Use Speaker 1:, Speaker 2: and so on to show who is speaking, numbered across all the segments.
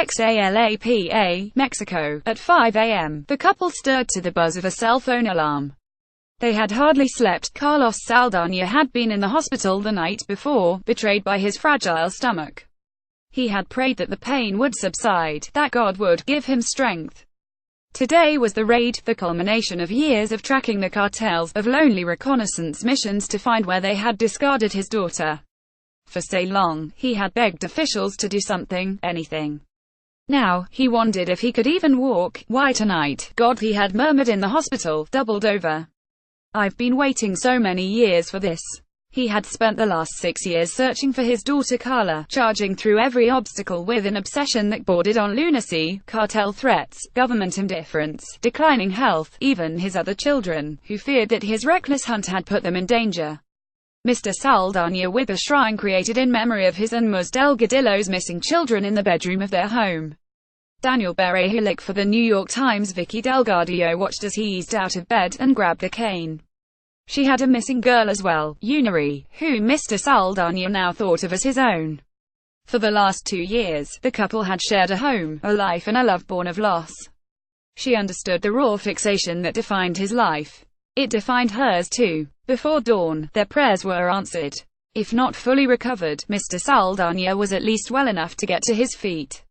Speaker 1: Xalapa, Mexico. At 5 a.m., the couple stirred to the buzz of a cell phone alarm. They had hardly slept. Carlos Saldaña had been in the hospital the night before, betrayed by his fragile stomach. He had prayed that the pain would subside, that God would give him strength. Today was the raid, the culmination of years of tracking the cartels, of lonely reconnaissance missions to find where they had discarded his daughter. For so long, he had begged officials to do something, anything. Now, he wondered if he could even walk. Why tonight? God, he had murmured in the hospital, doubled over. I've been waiting so many years for this. He had spent the last 6 years searching for his daughter Carla, charging through every obstacle with an obsession that bordered on lunacy, cartel threats, government indifference, declining health, even his other children, who feared that his reckless hunt had put them in danger. Mr. Saldaña, with a shrine created in memory of his and Ms. Delgadillo's missing children in the bedroom of their home. Daniel Berehullick for the New York Times. Vicky Delgadillo watched as he eased out of bed and grabbed the cane. She had a missing girl as well, Yunari, who Mr. Saldaña now thought of as his own. For the last 2 years, the couple had shared a home, a life and a love born of loss. She understood the raw fixation that defined his life. It defined hers too. Before dawn, their prayers were answered. If not fully recovered, Mr. Saldaña was at least well enough to get to his feet.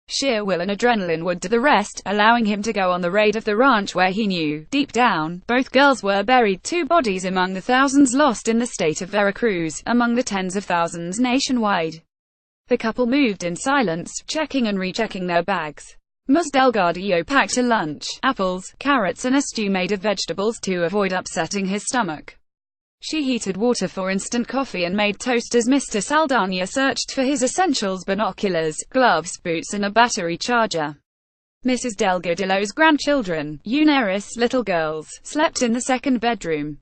Speaker 1: Sheer will and adrenaline would do the rest, allowing him to go on the raid of the ranch where he knew, deep down, both girls were buried. 2 bodies among the thousands lost in the state of Veracruz, among the tens of thousands nationwide. The couple moved in silence, checking and rechecking their bags. Ms. Delgadillo packed a lunch, apples, carrots and a stew made of vegetables to avoid upsetting his stomach. She heated water for instant coffee and made toast as Mr. Saldaña searched for his essentials: binoculars, gloves, boots and a battery charger. Mrs. Delgadillo's grandchildren, Yunaris, little girls, slept in the second bedroom.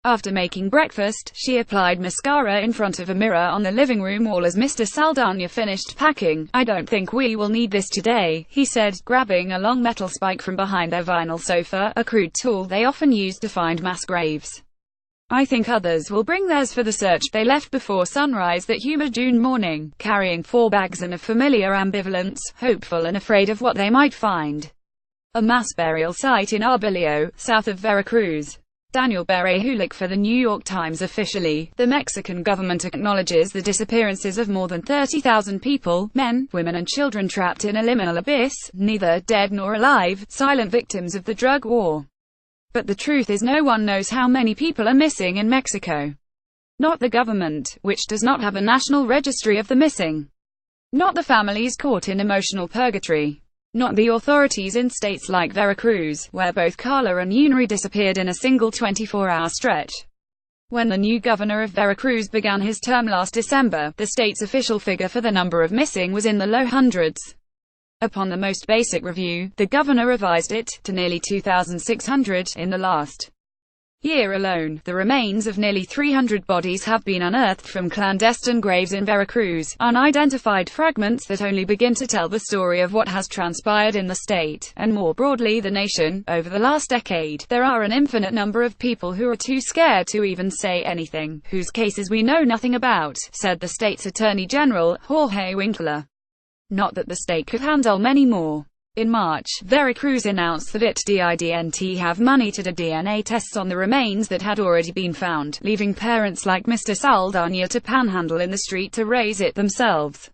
Speaker 1: After making breakfast, she applied mascara in front of a mirror on the living room wall as Mr. Saldaña finished packing. I don't think we will need this today, he said, grabbing a long metal spike from behind their vinyl sofa, a crude tool they often used to find mass graves. I think others will bring theirs for the search. They left before sunrise that humid June morning, carrying 4 bags and a familiar ambivalence, hopeful and afraid of what they might find. A mass burial site in Arbillo, south of Veracruz. Daniel Berehullick for the New York Times. Officially, the Mexican government acknowledges the disappearances of more than 30,000 people, men, women and children trapped in a liminal abyss, neither dead nor alive, silent victims of the drug war. But the truth is, no one knows how many people are missing in Mexico. Not the government, which does not have a national registry of the missing. Not the families caught in emotional purgatory. Not the authorities in states like Veracruz, where both Carla and Yunari disappeared in a single 24-hour stretch. When the new governor of Veracruz began his term last December, the state's official figure for the number of missing was in the low hundreds. Upon the most basic review, the governor revised it to nearly 2,600 in the last year alone. The remains of nearly 300 bodies have been unearthed from clandestine graves in Veracruz, unidentified fragments that only begin to tell the story of what has transpired in the state, and more broadly the nation, over the last decade. There are an infinite number of people who are too scared to even say anything, whose cases we know nothing about, said the state's Attorney General, Jorge Winkler. Not that the state could handle many more. In March, Veracruz announced that it didn't have money to do DNA tests on the remains that had already been found, leaving parents like Mr. Saldaña to panhandle in the street to raise it themselves.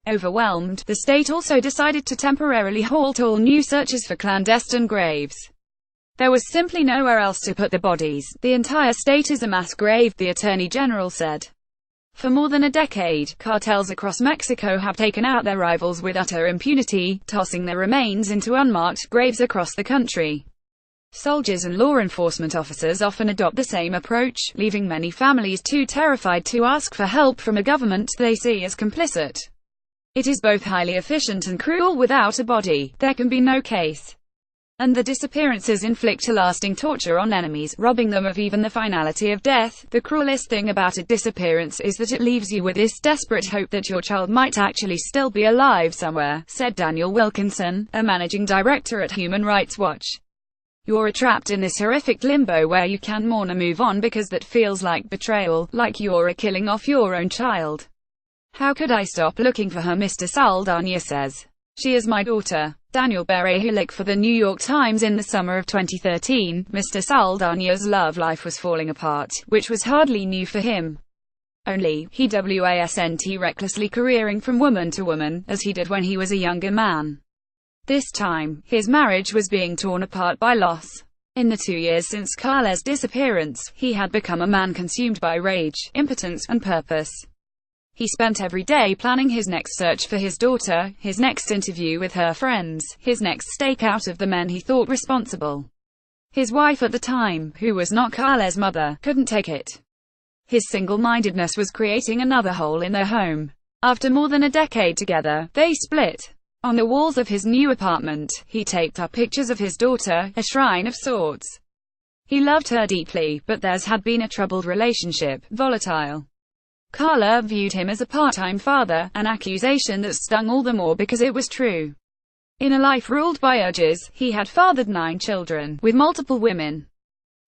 Speaker 1: Overwhelmed, the state also decided to temporarily halt all new searches for clandestine graves. There was simply nowhere else to put the bodies. The entire state is a mass grave, the Attorney General said. For more than a decade, cartels across Mexico have taken out their rivals with utter impunity, tossing their remains into unmarked graves across the country. Soldiers and law enforcement officers often adopt the same approach, leaving many families too terrified to ask for help from a government they see as complicit. It is both highly efficient and cruel. Without a body, there can be no case. And the disappearances inflict a lasting torture on enemies, robbing them of even the finality of death. The cruelest thing about a disappearance is that it leaves you with this desperate hope that your child might actually still be alive somewhere, said Daniel Wilkinson, a managing director at Human Rights Watch. You're trapped in this horrific limbo where you can mourn and move on because that feels like betrayal, like you're killing off your own child. How could I stop looking for her? Mr. Saldaña says. She is my daughter. Daniel Berehowicz for the New York Times. In the summer of 2013, Mr. Saldanha's love life was falling apart, which was hardly new for him. Only, he wasn't recklessly careering from woman to woman, as he did when he was a younger man. This time, his marriage was being torn apart by loss. In the 2 years since Carla's disappearance, he had become a man consumed by rage, impotence, and purpose. He spent every day planning his next search for his daughter, his next interview with her friends, his next stakeout of the men he thought responsible. His wife at the time, who was not Carla's mother, couldn't take it. His single-mindedness was creating another hole in their home. After more than a decade together, they split. On the walls of his new apartment, he taped up pictures of his daughter, a shrine of sorts. He loved her deeply, but theirs had been a troubled relationship, volatile. Carla viewed him as a part-time father, an accusation that stung all the more because it was true. In a life ruled by urges, he had fathered 9 children, with multiple women.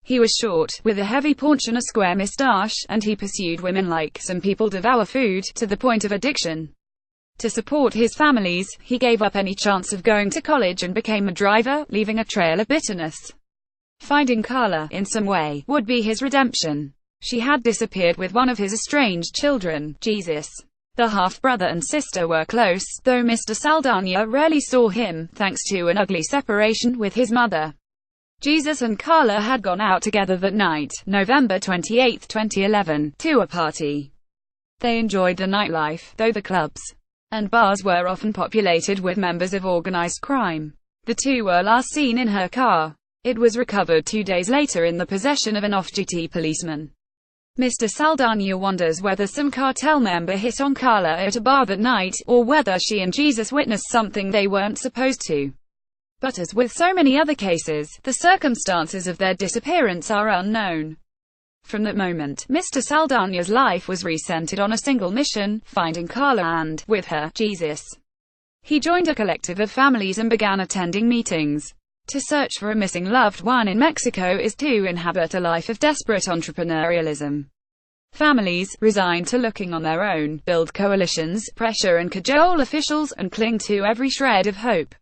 Speaker 1: He was short, with a heavy paunch and a square moustache, and he pursued women like some people devour food, to the point of addiction. To support his families, he gave up any chance of going to college and became a driver, leaving a trail of bitterness. Finding Carla, in some way, would be his redemption. She had disappeared with one of his estranged children, Jesus. The half-brother and sister were close, though Mr. Saldanha rarely saw him, thanks to an ugly separation with his mother. Jesus and Carla had gone out together that night, November 28, 2011, to a party. They enjoyed the nightlife, though the clubs and bars were often populated with members of organized crime. The two were last seen in her car. It was recovered 2 days later in the possession of an off-duty policeman. Mr. Saldanha wonders whether some cartel member hit on Carla at a bar that night, or whether she and Jesus witnessed something they weren't supposed to. But as with so many other cases, the circumstances of their disappearance are unknown. From that moment, Mr. Saldanha's life was recentered on a single mission: finding Carla and, with her, Jesus. He joined a collective of families and began attending meetings. To search for a missing loved one in Mexico is to inhabit a life of desperate entrepreneurialism. Families, resigned to looking on their own, build coalitions, pressure and cajole officials, and cling to every shred of hope.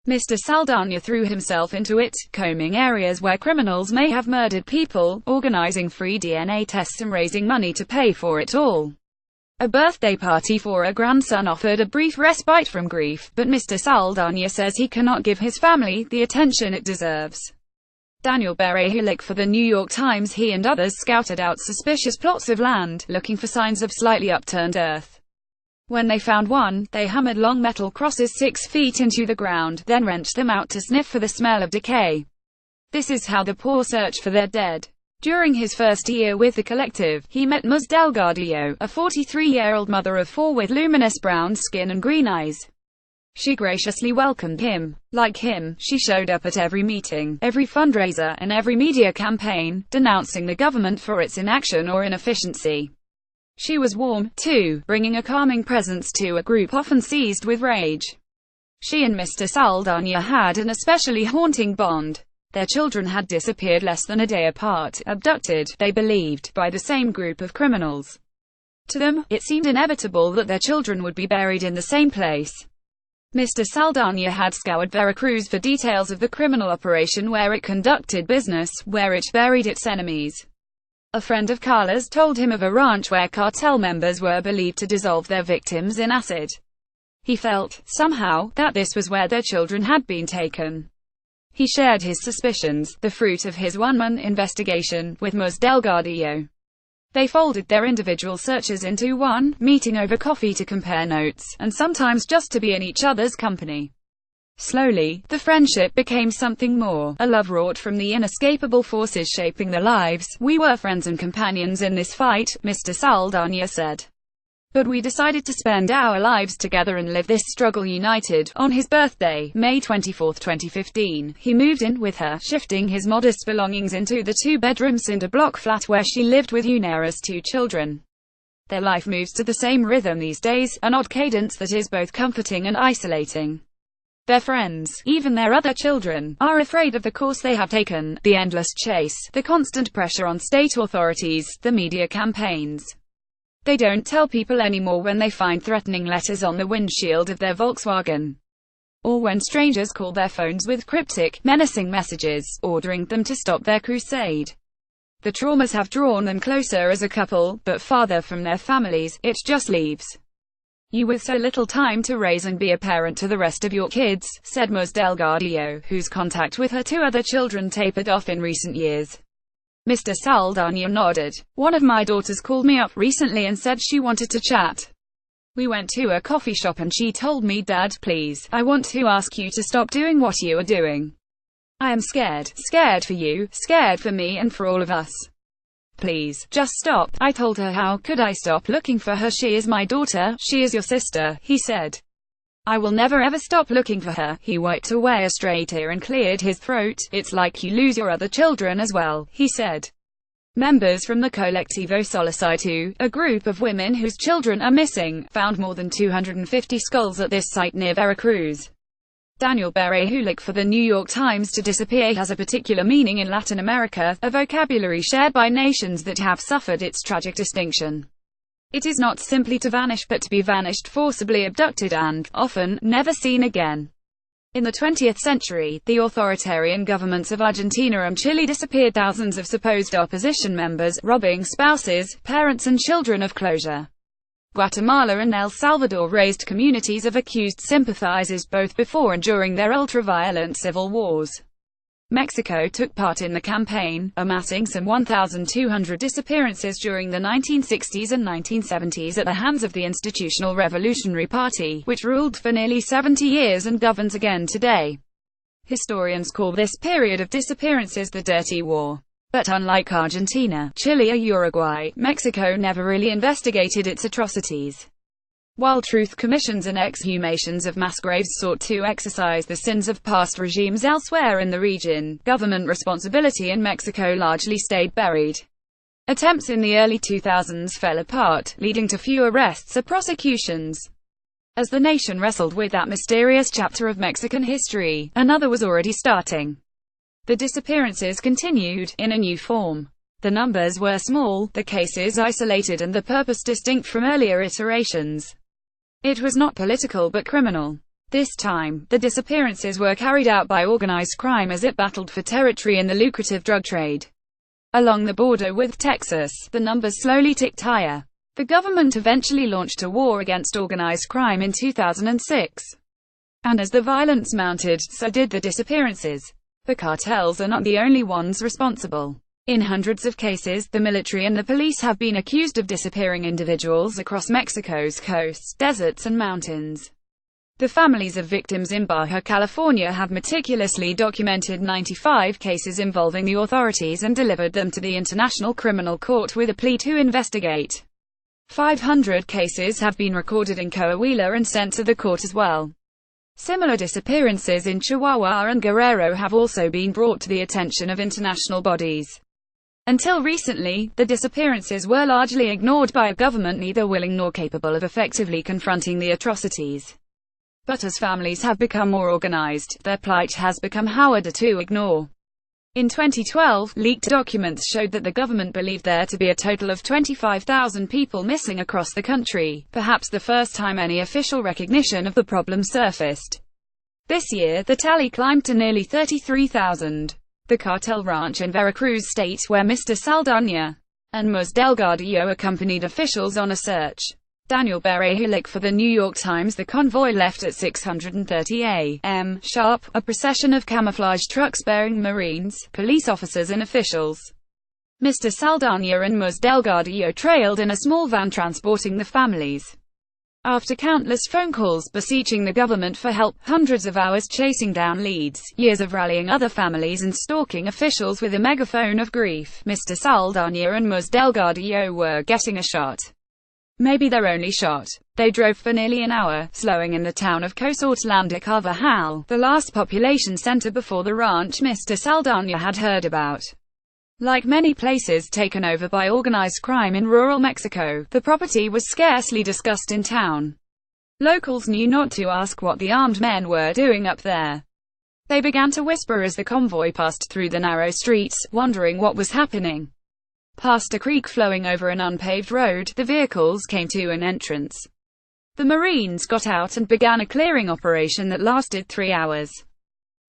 Speaker 1: Mr. Saldanha threw himself into it, combing areas where criminals may have murdered people, organizing free DNA tests and raising money to pay for it all. A birthday party for a grandson offered a brief respite from grief, but Mr. Saldanha says he cannot give his family the attention it deserves. Daniel Berehowicz for the New York Times. He and others scouted out suspicious plots of land, looking for signs of slightly upturned earth. When they found one, they hammered long metal crosses 6 feet into the ground, then wrenched them out to sniff for the smell of decay. This is how the poor search for their dead. During his first year with the collective, he met Ms. Delgadillo, a 43-year-old mother of 4 with luminous brown skin and green eyes. She graciously welcomed him. Like him, she showed up at every meeting, every fundraiser, and every media campaign, denouncing the government for its inaction or inefficiency. She was warm, too, bringing a calming presence to a group often seized with rage. She and Mr. Saldanha had an especially haunting bond. Their children had disappeared less than a day apart, abducted, they believed, by the same group of criminals. To them, it seemed inevitable that their children would be buried in the same place. Mr. Saldanha had scoured Veracruz for details of the criminal operation, where it conducted business, where it buried its enemies. A friend of Carla's told him of a ranch where cartel members were believed to dissolve their victims in acid. He felt, somehow, that this was where their children had been taken. He shared his suspicions, the fruit of his one-man investigation, with Ms. Delgadillo. They folded their individual searches into one, meeting over coffee to compare notes, and sometimes just to be in each other's company. Slowly, the friendship became something more, a love wrought from the inescapable forces shaping their lives. "We were friends and companions in this fight," Mr. Saldanha said. "But we decided to spend our lives together and live this struggle united." On his birthday, May 24, 2015, he moved in with her, shifting his modest belongings into the 2-bedroom cinder block flat where she lived with Unera's 2 children. Their life moves to the same rhythm these days, an odd cadence that is both comforting and isolating. Their friends, even their other children, are afraid of the course they have taken, the endless chase, the constant pressure on state authorities, the media campaigns. They don't tell people anymore when they find threatening letters on the windshield of their Volkswagen. or when strangers called their phones with cryptic, menacing messages, ordering them to stop their crusade. The traumas have drawn them closer as a couple, but farther from their families. It just leaves you with so little time to raise and be a parent to the rest of your kids, said Ms. Delgadillo, whose contact with her two other children tapered off in recent years. Mr. Saldana nodded. One of my daughters called me up recently and said she wanted to chat. We went to a coffee shop and she told me, Dad, please, I want to ask you to stop doing what you are doing. I am scared. Scared for you, scared for me and for all of us. Please, just stop. I told her, how could I stop looking for her? She is my daughter, she is your sister, he said. I will never ever stop looking for her. He wiped away a stray tear and cleared his throat. It's like you lose your other children as well, he said. Members from the Colectivo Solicito, a group of women whose children are missing, found more than 250 skulls at this site near Veracruz. Daniel Berehulik for the New York Times. To disappear has a particular meaning in Latin America, a vocabulary shared by nations that have suffered its tragic distinction. It is not simply to vanish but to be vanished, forcibly abducted and, often, never seen again. In the 20th century, the authoritarian governments of Argentina and Chile disappeared thousands of supposed opposition members, robbing spouses, parents and children of closure. Guatemala and El Salvador raised communities of accused sympathizers both before and during their ultra-violent civil wars. Mexico took part in the campaign, amassing some 1,200 disappearances during the 1960s and 1970s at the hands of the Institutional Revolutionary Party, which ruled for nearly 70 years and governs again today. Historians call this period of disappearances the Dirty War. But unlike Argentina, Chile or Uruguay, Mexico never really investigated its atrocities. While truth commissions and exhumations of mass graves sought to exorcise the sins of past regimes elsewhere in the region, government responsibility in Mexico largely stayed buried. Attempts in the early 2000s fell apart, leading to few arrests or prosecutions. As the nation wrestled with that mysterious chapter of Mexican history, another was already starting. The disappearances continued, in a new form. The numbers were small, the cases isolated and the purpose distinct from earlier iterations. It was not political but criminal. This time, the disappearances were carried out by organized crime as it battled for territory in the lucrative drug trade. Along the border with Texas, the numbers slowly ticked higher. The government eventually launched a war against organized crime in 2006. And as the violence mounted, so did the disappearances. The cartels are not the only ones responsible. In hundreds of cases, the military and the police have been accused of disappearing individuals across Mexico's coasts, deserts and mountains. The families of victims in Baja California have meticulously documented 95 cases involving the authorities and delivered them to the International Criminal Court with a plea to investigate. 500 cases have been recorded in Coahuila and sent to the court as well. Similar disappearances in Chihuahua and Guerrero have also been brought to the attention of international bodies. Until recently, the disappearances were largely ignored by a government neither willing nor capable of effectively confronting the atrocities. But as families have become more organized, their plight has become harder to ignore. In 2012, leaked documents showed that the government believed there to be a total of 25,000 people missing across the country, perhaps the first time any official recognition of the problem surfaced. This year, the tally climbed to nearly 33,000. The cartel ranch in Veracruz State, where Mr. Saldana and Ms. Delgadillo accompanied officials on a search. Daniel Berehulik for the New York Times. The convoy left at 6:30 a.m. sharp, a procession of camouflage trucks bearing Marines, police officers and officials. Mr. Saldana and Ms. Delgadillo trailed in a small van transporting the families. After countless phone calls beseeching the government for help, hundreds of hours chasing down leads, years of rallying other families and stalking officials with a megaphone of grief, Mr. Saldana and Ms. Delgadillo were getting a shot. Maybe their only shot. They drove for nearly an hour, slowing in the town of Cozatlán de Carvajal, the last population center before the ranch Mr. Saldana had heard about. Like many places taken over by organized crime in rural Mexico, the property was scarcely discussed in town. Locals knew not to ask what the armed men were doing up there. They began to whisper as the convoy passed through the narrow streets, wondering what was happening. Past a creek flowing over an unpaved road, the vehicles came to an entrance. The Marines got out and began a clearing operation that lasted 3 hours.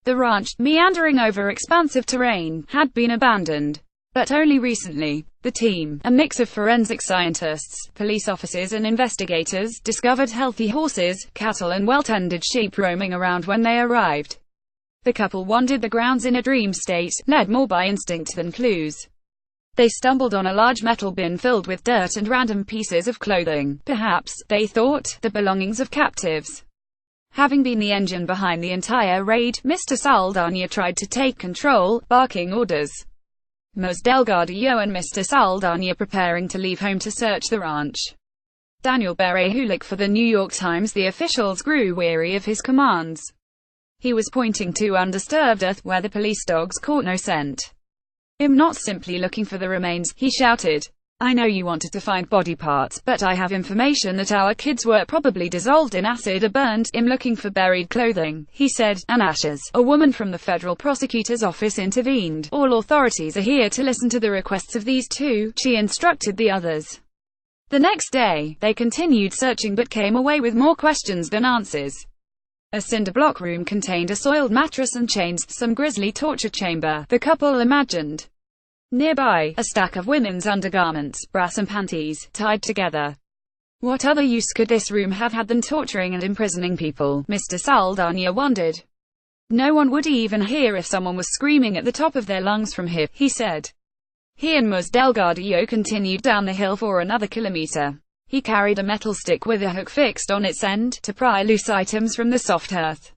Speaker 1: The ranch, meandering over expansive terrain, had been abandoned. But only recently, the team, a mix of forensic scientists, police officers and investigators, discovered healthy horses, cattle and well-tended sheep roaming around when they arrived. The couple wandered the grounds in a dream state, led more by instinct than clues. They stumbled on a large metal bin filled with dirt and random pieces of clothing, perhaps, they thought, the belongings of captives. Having been the engine behind the entire raid, Mr. Saldana tried to take control, barking orders. Ms. Delgadillo and Mr. Saldana preparing to leave home to search the ranch. Daniel Berehulik for the New York Times. The officials grew weary of his commands. He was pointing to undisturbed earth, where the police dogs caught no scent. "I'm not simply looking for the remains," he shouted. "I know you wanted to find body parts, but I have information that our kids were probably dissolved in acid or burned. I'm looking for buried clothing," he said, "and ashes." A woman from the federal prosecutor's office intervened. "All authorities are here to listen to the requests of these two," she instructed the others. The next day, they continued searching but came away with more questions than answers. A cinder block room contained a soiled mattress and chains, some grisly torture chamber, the couple imagined. Nearby, a stack of women's undergarments, bras and panties, tied together. What other use could this room have had than torturing and imprisoning people? Mr. Saldana wondered. No one would even hear if someone was screaming at the top of their lungs from here, he said. He and Ms. Delgadillo continued down the hill for another kilometer. He carried a metal stick with a hook fixed on its end, to pry loose items from the soft earth.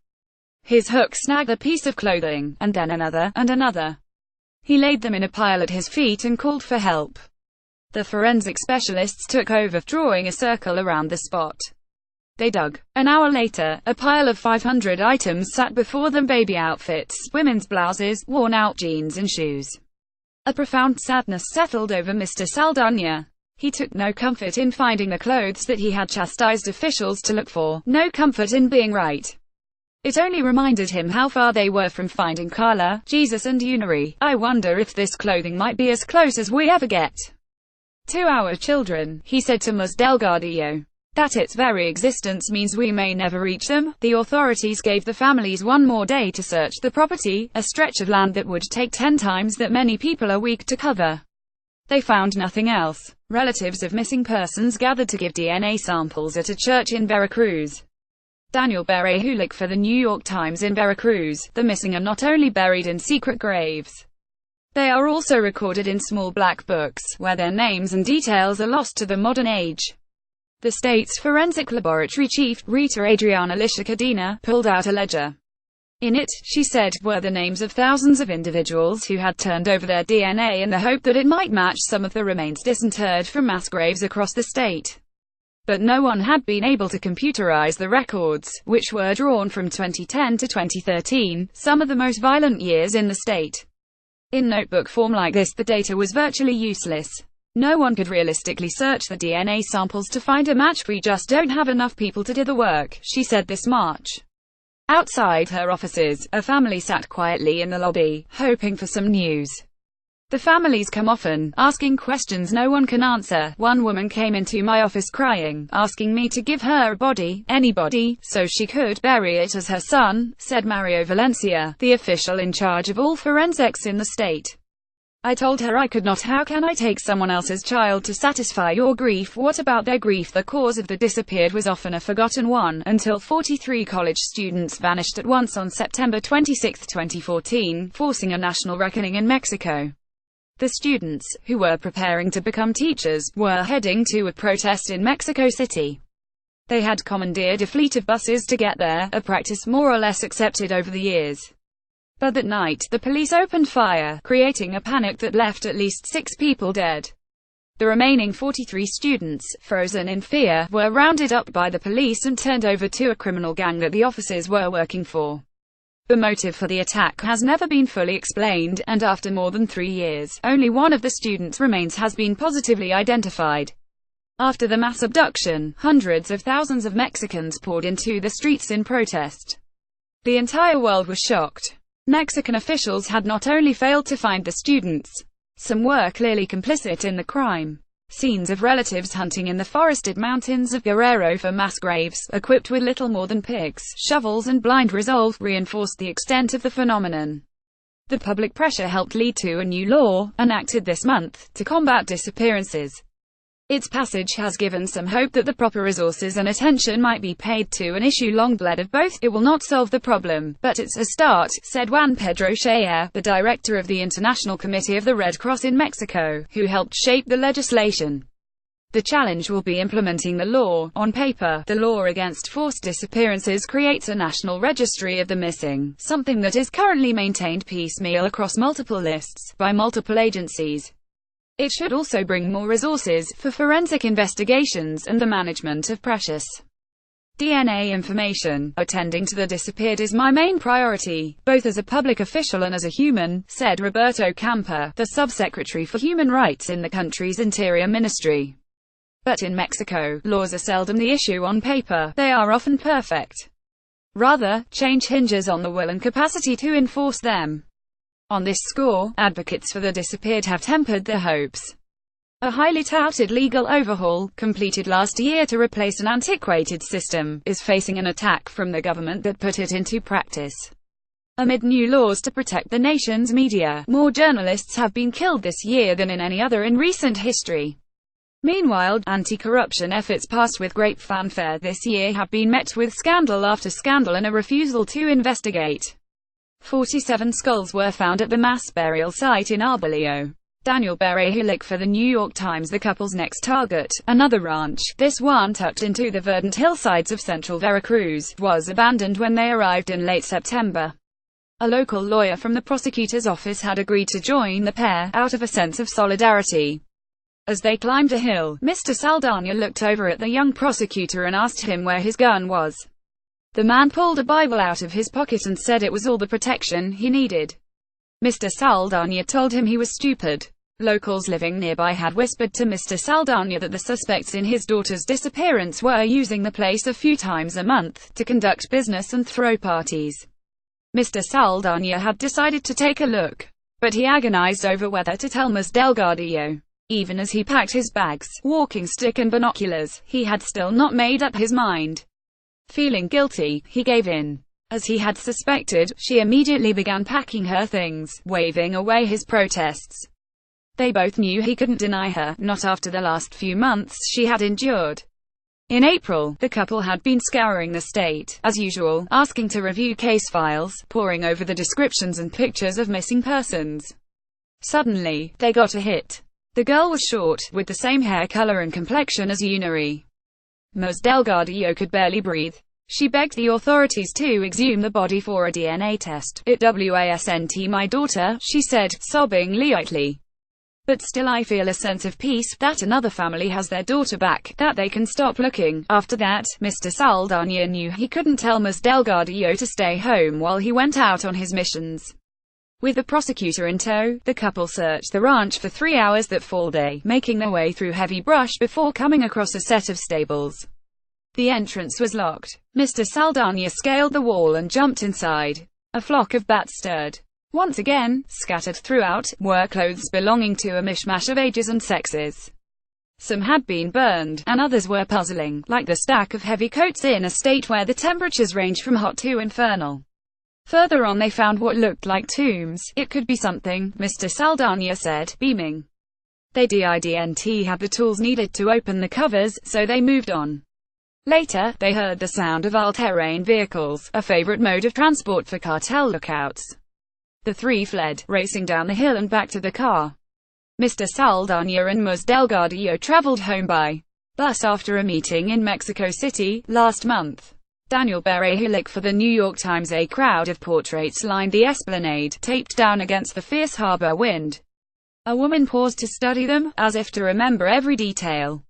Speaker 1: His hook snagged a piece of clothing, and then another, and another. He laid them in a pile at his feet and called for help. The forensic specialists took over, drawing a circle around the spot. They dug. An hour later, a pile of 500 items sat before them: baby outfits, women's blouses, worn-out jeans and shoes. A profound sadness settled over Mr. Saldana. He took no comfort in finding the clothes that he had chastised officials to look for, no comfort in being right. It only reminded him how far they were from finding Carla, Jesus and Unary. I wonder if this clothing might be as close as we ever get to our children, he said to Ms. Delgadillo. That its very existence means we may never reach them. The authorities gave the families one more day to search the property, a stretch of land that would take 10 times that many people a week to cover. They found nothing else. Relatives of missing persons gathered to give DNA samples at a church in Veracruz. Daniel Berehulik for the New York Times. In Veracruz, the missing are not only buried in secret graves. They are also recorded in small black books, where their names and details are lost to the modern age. The state's forensic laboratory chief, Rita Adriana Lisha Cadena, pulled out a ledger. In it, she said, were the names of thousands of individuals who had turned over their DNA in the hope that it might match some of the remains disinterred from mass graves across the state. But no one had been able to computerize the records, which were drawn from 2010 to 2013, some of the most violent years in the state. In notebook form like this, the data was virtually useless. No one could realistically search the DNA samples to find a match. We just don't have enough people to do the work, she said this March. Outside her offices, a family sat quietly in the lobby, hoping for some news. The families come often, asking questions no one can answer. One woman came into my office crying, asking me to give her a body, anybody, so she could bury it as her son, said Mario Valencia, the official in charge of all forensics in the state. I told her I could not. How can I take someone else's child to satisfy your grief? What about their grief? The cause of the disappeared was often a forgotten one, until 43 college students vanished at once on September 26, 2014, forcing a national reckoning in Mexico. The students, who were preparing to become teachers, were heading to a protest in Mexico City. They had commandeered a fleet of buses to get there, a practice more or less accepted over the years. But that night, the police opened fire, creating a panic that left at least 6 people dead. The remaining 43 students, frozen in fear, were rounded up by the police and turned over to a criminal gang that the officers were working for. The motive for the attack has never been fully explained, and after more than 3 years, only one of the students' remains has been positively identified. After the mass abduction, hundreds of thousands of Mexicans poured into the streets in protest. The entire world was shocked. Mexican officials had not only failed to find the students, some were clearly complicit in the crime. Scenes of relatives hunting in the forested mountains of Guerrero for mass graves, equipped with little more than picks, shovels and blind resolve, reinforced the extent of the phenomenon. The public pressure helped lead to a new law, enacted this month, to combat disappearances. Its passage has given some hope that the proper resources and attention might be paid to an issue long bled of both. It will not solve the problem, but it's a start, said Juan Pedro Scheyer, the director of the International Committee of the Red Cross in Mexico, who helped shape the legislation. The challenge will be implementing the law. On paper, the law against forced disappearances creates a national registry of the missing, something that is currently maintained piecemeal across multiple lists, by multiple agencies. It should also bring more resources for forensic investigations and the management of precious DNA information. Attending to the disappeared is my main priority, both as a public official and as a human, said Roberto Campa, the subsecretary for human rights in the country's interior ministry. But in Mexico, laws are seldom the issue on paper, they are often perfect. Rather, change hinges on the will and capacity to enforce them. On this score, advocates for the disappeared have tempered their hopes. A highly touted legal overhaul, completed last year to replace an antiquated system, is facing an attack from the government that put it into practice. Amid new laws to protect the nation's media, more journalists have been killed this year than in any other in recent history. Meanwhile, anti-corruption efforts passed with great fanfare this year have been met with scandal after scandal and a refusal to investigate. 47 skulls were found at the mass burial site in Arbolillo. Daniel Berejiklic for the New York Times. The couple's next target, another ranch, this one tucked into the verdant hillsides of central Veracruz, was abandoned when they arrived in late September. A local lawyer from the prosecutor's office had agreed to join the pair, out of a sense of solidarity. As they climbed a hill, Mr. Saldana looked over at the young prosecutor and asked him where his gun was. The man pulled a Bible out of his pocket and said it was all the protection he needed. Mr. Saldana told him he was stupid. Locals living nearby had whispered to Mr. Saldana that the suspects in his daughter's disappearance were using the place a few times a month, to conduct business and throw parties. Mr. Saldana had decided to take a look, but he agonized over whether to tell Ms. Delgadillo. Even as he packed his bags, walking stick and binoculars, he had still not made up his mind. Feeling guilty, he gave in. As he had suspected, she immediately began packing her things, waving away his protests. They both knew he couldn't deny her, not after the last few months she had endured. In April, the couple had been scouring the state, as usual, asking to review case files, poring over the descriptions and pictures of missing persons. Suddenly, they got a hit. The girl was short, with the same hair color and complexion as Yunari. Ms. Delgadillo could barely breathe. She begged the authorities to exhume the body for a DNA test. "It wasn't my daughter," she said, sobbing lightly. "But still I feel a sense of peace, that another family has their daughter back, that they can stop looking." After that, Mr. Saldana knew he couldn't tell Ms. Delgadillo to stay home while he went out on his missions. With the prosecutor in tow, the couple searched the ranch for 3 hours that fall day, making their way through heavy brush before coming across a set of stables. The entrance was locked. Mr. Saldana scaled the wall and jumped inside. A flock of bats stirred. Once again, scattered throughout, were clothes belonging to a mishmash of ages and sexes. Some had been burned, and others were puzzling, like the stack of heavy coats in a state where the temperatures range from hot to infernal. Further on they found what looked like tombs. "It could be something," Mr. Saldana said, beaming. They didn't have the tools needed to open the covers, so they moved on. Later, they heard the sound of all-terrain vehicles, a favorite mode of transport for cartel lookouts. The three fled, racing down the hill and back to the car. Mr. Saldana and Ms. Delgadillo traveled home by bus after a meeting in Mexico City, last month. Daniel Berejiklic for the New York Times. A crowd of portraits lined the esplanade, taped down against the fierce harbor wind. A woman paused to study them, as if to remember every detail.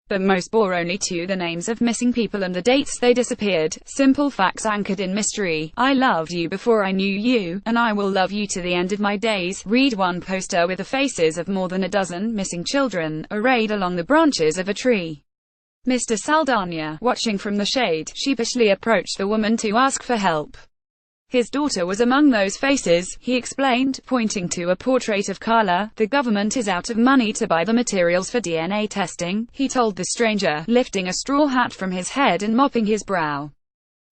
Speaker 1: But most bore only to the names of missing people and the dates they disappeared, simple facts anchored in mystery. "I loved you before I knew you, and I will love you to the end of my days," read one poster with the faces of more than a dozen missing children, arrayed along the branches of a tree. Mr. Saldana, watching from the shade, sheepishly approached the woman to ask for help. His daughter was among those faces, he explained, pointing to a portrait of Carla. The government is out of money to buy the materials for DNA testing, he told the stranger, lifting a straw hat from his head and mopping his brow.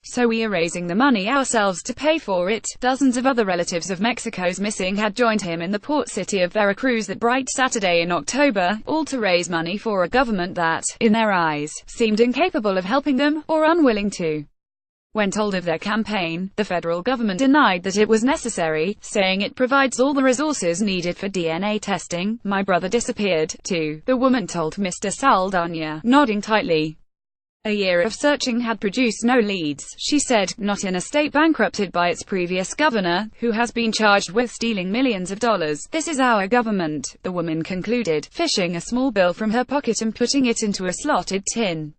Speaker 1: So we are raising the money ourselves to pay for it. Dozens of other relatives of Mexico's missing had joined him in the port city of Veracruz that bright Saturday in October, all to raise money for a government that, in their eyes, seemed incapable of helping them, or unwilling to. When told of their campaign, the federal government denied that it was necessary, saying it provides all the resources needed for DNA testing. My brother disappeared, too, the woman told Mr. Saldana, nodding tightly. A year of searching had produced no leads, she said, not in a state bankrupted by its previous governor, who has been charged with stealing millions of dollars. This is our government, the woman concluded, fishing a small bill from her pocket and putting it into a slotted tin.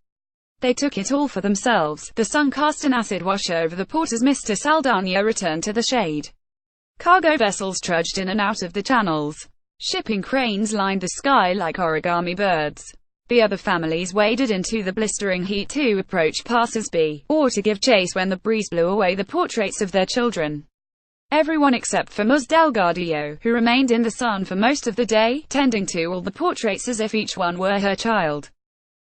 Speaker 1: They took it all for themselves. The sun cast an acid wash over the port as Mr. Saldana returned to the shade. Cargo vessels trudged in and out of the channels. Shipping cranes lined the sky like origami birds. The other families waded into the blistering heat to approach passers-by, or to give chase when the breeze blew away the portraits of their children. Everyone except for Ms. Delgadillo, who remained in the sun for most of the day, tending to all the portraits as if each one were her child.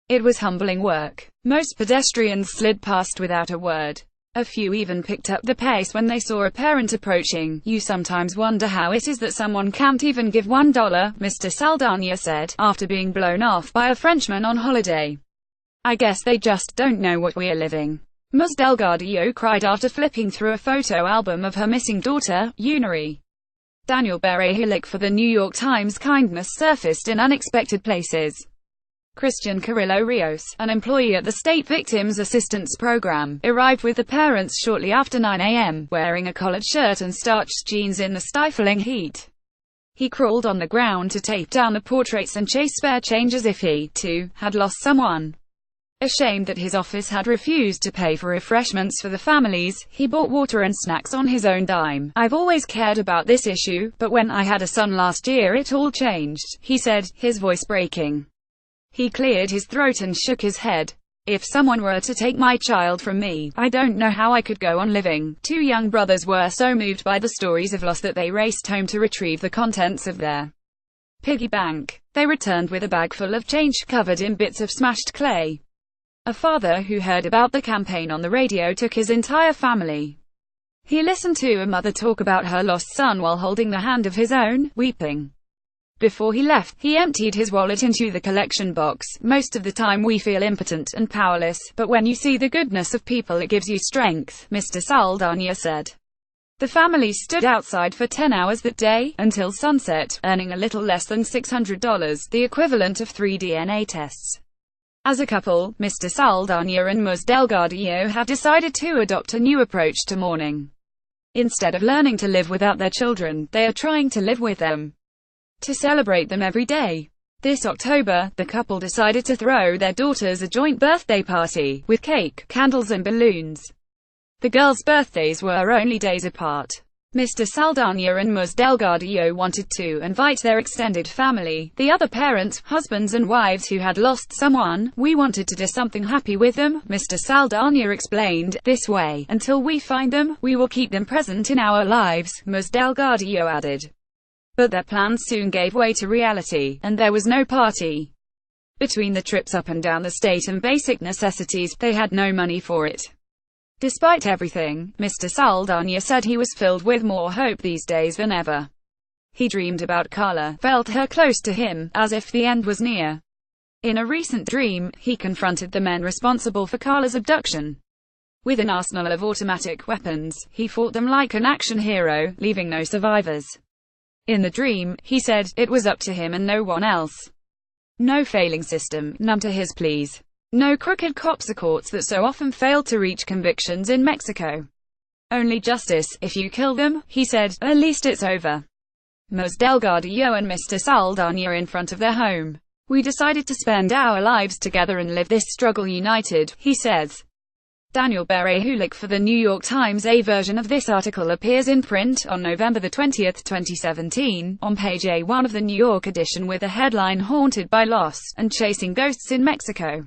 Speaker 1: It was humbling work. Most pedestrians slid past without a word. A few even picked up the pace when they saw a parent approaching. You sometimes wonder how it is that someone can't even give $1, Mr. Saldana said, after being blown off by a Frenchman on holiday. I guess they just don't know what we're living. Ms. Delgadillo cried after flipping through a photo album of her missing daughter, Unary. Daniel Berehillik for the New York Times. Kindness surfaced in unexpected places. Christian Carrillo Rios, an employee at the State Victims Assistance Program, arrived with the parents shortly after 9 a.m., wearing a collared shirt and starched jeans in the stifling heat. He crawled on the ground to tape down the portraits and chase spare change as if he, too, had lost someone. Ashamed that his office had refused to pay for refreshments for the families, he bought water and snacks on his own dime. I've always cared about this issue, but when I had a son last year it all changed, he said, his voice breaking. He cleared his throat and shook his head. If someone were to take my child from me, I don't know how I could go on living. Two young brothers were so moved by the stories of loss that they raced home to retrieve the contents of their piggy bank. They returned with a bag full of change covered in bits of smashed clay. A father who heard about the campaign on the radio took his entire family. He listened to a mother talk about her lost son while holding the hand of his own, weeping. Before he left, he emptied his wallet into the collection box. Most of the time we feel impotent and powerless, but when you see the goodness of people it gives you strength, Mr. Saldana said. The family stood outside for 10 hours that day, until sunset, earning a little less than $600, the equivalent of 3 DNA tests. As a couple, Mr. Saldana and Ms. Delgadillo have decided to adopt a new approach to mourning. Instead of learning to live without their children, they are trying to live with them. To celebrate them every day. This October, the couple decided to throw their daughters a joint birthday party, with cake, candles and balloons. The girls' birthdays were only days apart. Mr. Saldana and Ms. Delgadillo wanted to invite their extended family, the other parents, husbands and wives who had lost someone. We wanted to do something happy with them, Mr. Saldana explained. This way, until we find them, we will keep them present in our lives, Ms. Delgadillo added. But their plans soon gave way to reality, and there was no party. Between the trips up and down the state and basic necessities, they had no money for it. Despite everything, Mr. Saldana said he was filled with more hope these days than ever. He dreamed about Carla, felt her close to him, as if the end was near. In a recent dream, he confronted the men responsible for Carla's abduction. With an arsenal of automatic weapons, he fought them like an action hero, leaving no survivors. In the dream, he said, it was up to him and no one else. No failing system, none to his pleas. No crooked cops or courts that so often failed to reach convictions in Mexico. Only justice. If you kill them, he said, at least it's over. Ms. Delgadillo and Mr. Saldana in front of their home. We decided to spend our lives together and live this struggle united, he says. Daniel Berehillik for the New York Times. A version of this article appears in print on November 20, 2017, on page A1 of the New York edition with the headline Haunted by Loss and Chasing Ghosts in Mexico.